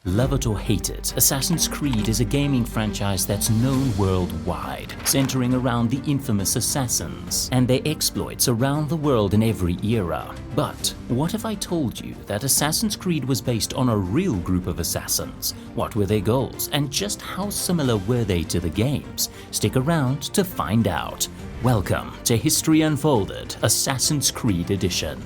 Love it or hate it, Assassin's Creed is a gaming franchise that's known worldwide, centering around the infamous assassins and their exploits around the world in every era. But what if I told you that Assassin's Creed was based on a real group of assassins? What were their goals, and just how similar were they to the games? Stick around to find out. Welcome to History Unfolded, Assassin's Creed Edition.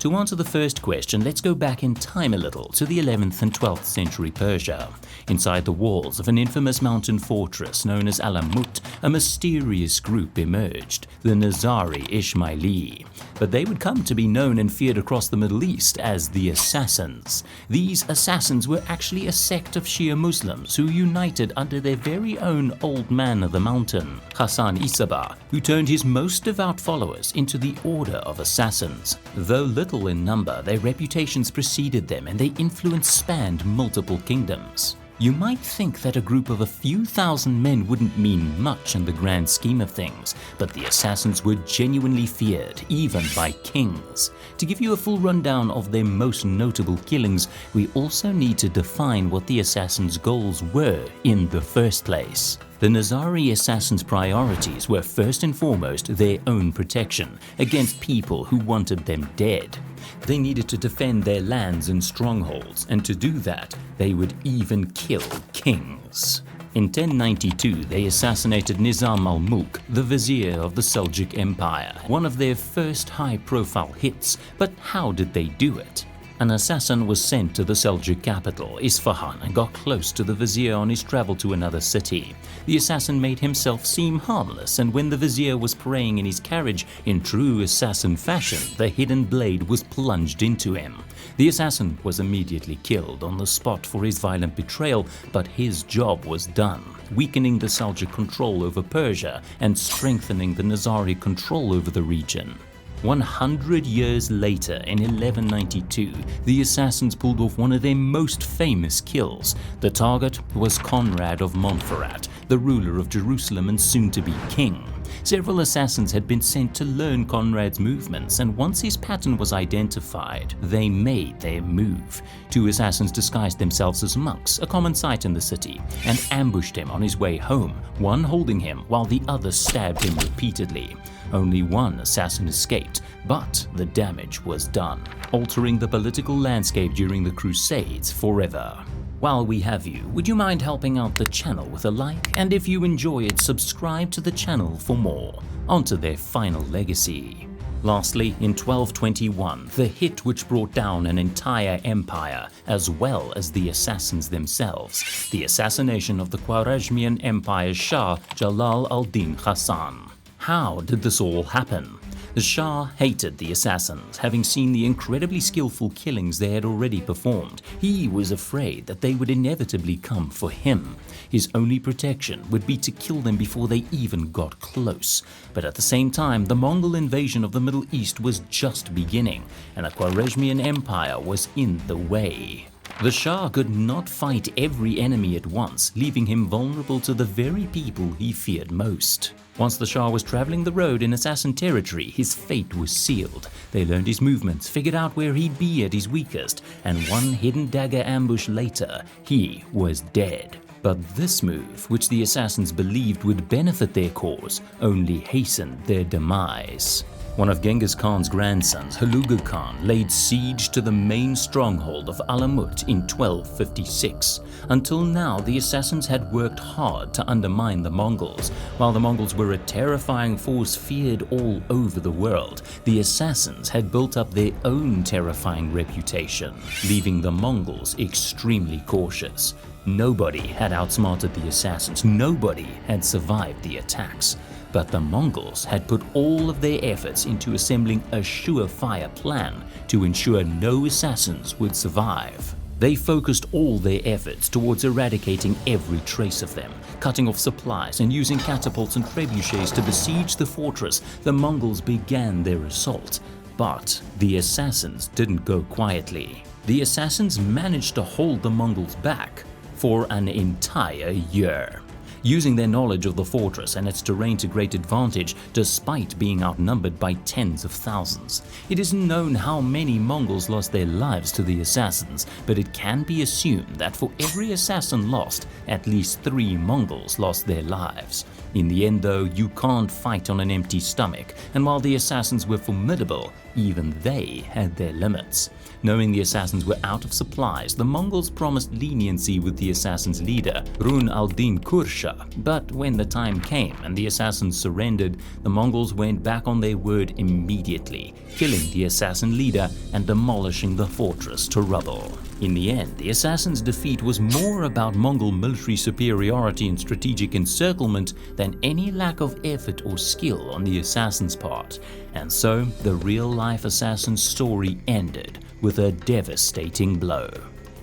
To answer the first question, let's go back in time a little to the 11th and 12th century Persia. Inside the walls of an infamous mountain fortress known as Alamut, a mysterious group emerged, the Nizari Ismailis. But they would come to be known and feared across the Middle East as the Assassins. These assassins were actually a sect of Shia Muslims who united under their very own old man of the mountain, Hassan-i Sabbah, who turned his most devout followers into the Order of Assassins. Though little in number, their reputations preceded them and their influence spanned multiple kingdoms. You might think that a group of a few thousand men wouldn't mean much in the grand scheme of things, but the assassins were genuinely feared, even by kings. To give you a full rundown of their most notable killings, we also need to define what the assassins' goals were in the first place. The Nizari assassins' priorities were first and foremost their own protection against people who wanted them dead. They needed to defend their lands and strongholds, and to do that, they would even kill kings. In 1092, they assassinated Nizam al-Mulk, the vizier of the Seljuk Empire, one of their first high-profile hits. But how did they do it? An assassin was sent to the Seljuk capital, Isfahan, and got close to the vizier on his travel to another city. The assassin made himself seem harmless, and when the vizier was praying in his carriage, in true assassin fashion, the hidden blade was plunged into him. The assassin was immediately killed on the spot for his violent betrayal, but his job was done, weakening the Seljuk control over Persia and strengthening the Nizari control over the region. 100 years later, in 1192, the assassins pulled off one of their most famous kills. The target was Conrad of Montferrat, the ruler of Jerusalem and soon-to-be king. Several assassins had been sent to learn Conrad's movements, and once his pattern was identified, they made their move. Two assassins disguised themselves as monks, a common sight in the city, and ambushed him on his way home, one holding him while the other stabbed him repeatedly. Only one assassin escaped, but the damage was done, altering the political landscape during the Crusades forever. While we have you, would you mind helping out the channel with a like? And if you enjoy it, subscribe to the channel for more. On to their final legacy. Lastly, in 1221, the hit which brought down an entire empire, as well as the assassins themselves, the assassination of the Khwarezmian Empire's Shah, Jalal al-Din Hassan. How did this all happen? The Shah hated the assassins, having seen the incredibly skillful killings they had already performed. He was afraid that they would inevitably come for him. His only protection would be to kill them before they even got close. But at the same time, the Mongol invasion of the Middle East was just beginning, and a Khwarezmian Empire was in the way. The Shah could not fight every enemy at once, leaving him vulnerable to the very people he feared most. Once the Shah was traveling the road in assassin territory, his fate was sealed. They learned his movements, figured out where he'd be at his weakest, and one hidden dagger ambush later, he was dead. But this move, which the assassins believed would benefit their cause, only hastened their demise. One of Genghis Khan's grandsons, Hulagu Khan, laid siege to the main stronghold of Alamut in 1256. Until now, the assassins had worked hard to undermine the Mongols. While the Mongols were a terrifying force feared all over the world, the assassins had built up their own terrifying reputation, leaving the Mongols extremely cautious. Nobody had outsmarted the assassins, nobody had survived the attacks. But the Mongols had put all of their efforts into assembling a surefire plan to ensure no assassins would survive. They focused all their efforts towards eradicating every trace of them, cutting off supplies and using catapults and trebuchets to besiege the fortress. The Mongols began their assault, but the assassins didn't go quietly. The assassins managed to hold the Mongols back for an entire year. using their knowledge of the fortress and its terrain to great advantage despite being outnumbered by tens of thousands. It isn't known how many Mongols lost their lives to the assassins, but it can be assumed that for every assassin lost, at least 3 Mongols lost their lives. In the end though, you can't fight on an empty stomach, and while the assassins were formidable, even they had their limits. Knowing the assassins were out of supplies, the Mongols promised leniency with the assassins' leader, Run al-Din Kursha, but when the time came and the assassins surrendered, the Mongols went back on their word immediately, killing the assassin leader and demolishing the fortress to rubble. In the end, the assassins' defeat was more about Mongol military superiority and strategic encirclement than any lack of effort or skill on the assassins' part, and so the real-life assassin's story ended with a devastating blow.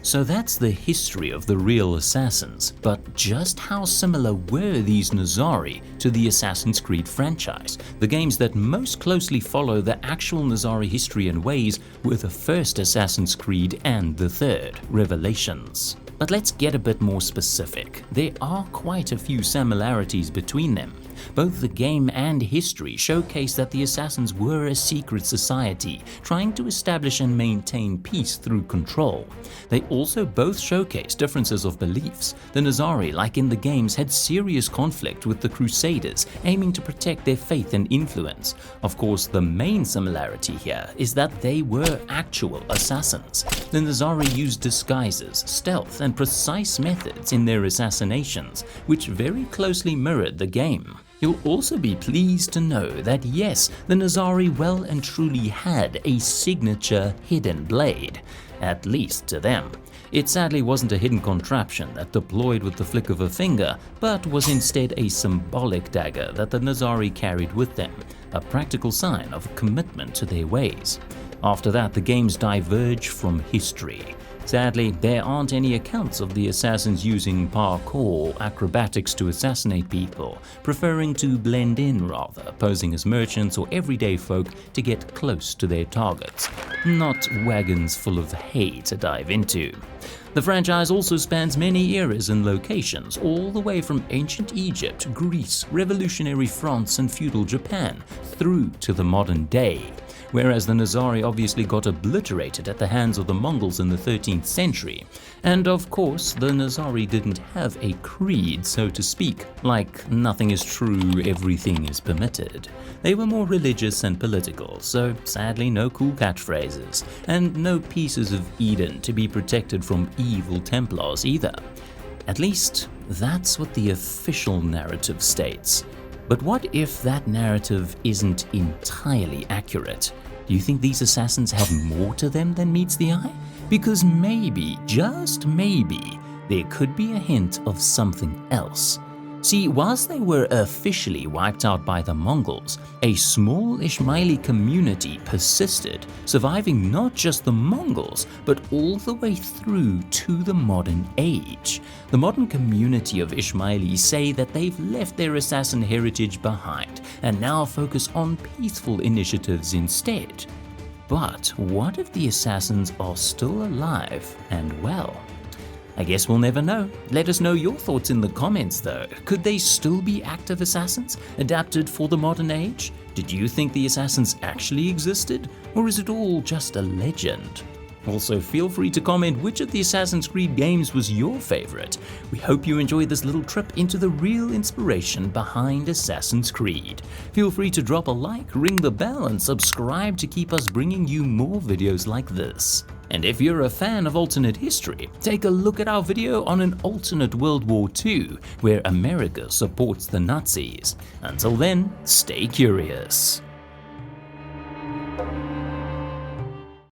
So that's the history of the real assassins, but just how similar were these Nizari to the Assassin's Creed franchise? The games that most closely follow the actual Nizari history and ways were the first Assassin's Creed and the third, Revelations. But let's get a bit more specific. There are quite a few similarities between them. Both the game and history showcase that the assassins were a secret society, trying to establish and maintain peace through control. They also both showcase differences of beliefs. The Nizari, like in the games, had serious conflict with the Crusaders, aiming to protect their faith and influence. Of course, the main similarity here is that they were actual assassins. The Nizari used disguises, stealth, and precise methods in their assassinations, which very closely mirrored the game. You'll also be pleased to know that yes, the Nizari well and truly had a signature hidden blade, at least to them. It sadly wasn't a hidden contraption that deployed with the flick of a finger, but was instead a symbolic dagger that the Nizari carried with them, a practical sign of commitment to their ways. After that, the games diverge from history. Sadly, there aren't any accounts of the assassins using parkour or acrobatics to assassinate people, preferring to blend in rather, posing as merchants or everyday folk to get close to their targets, not wagons full of hay to dive into. The franchise also spans many eras and locations, all the way from ancient Egypt, Greece, revolutionary France and feudal Japan, through to the modern day. Whereas the Nizari obviously got obliterated at the hands of the Mongols in the 13th century. And of course, the Nizari didn't have a creed, so to speak, like nothing is true, everything is permitted. They were more religious and political, so sadly no cool catchphrases, and no pieces of Eden to be protected from evil Templars either. At least, that's what the official narrative states. But what if that narrative isn't entirely accurate? Do you think these assassins have more to them than meets the eye? Because maybe, just maybe, there could be a hint of something else. See, whilst they were officially wiped out by the Mongols, a small Ismaili community persisted, surviving not just the Mongols, but all the way through to the modern age. The modern community of Ismailis say that they've left their assassin heritage behind and now focus on peaceful initiatives instead. But what if the assassins are still alive and well? I guess we'll never know. Let us know your thoughts in the comments though. Could they still be active assassins, adapted for the modern age? Did you think the assassins actually existed? Or is it all just a legend? Also, feel free to comment which of the Assassin's Creed games was your favorite. We hope you enjoyed this little trip into the real inspiration behind Assassin's Creed. Feel free to drop a like, ring the bell, and subscribe to keep us bringing you more videos like this. And if you're a fan of alternate history, take a look at our video on an alternate World War II, where America supports the Nazis. Until then, stay curious.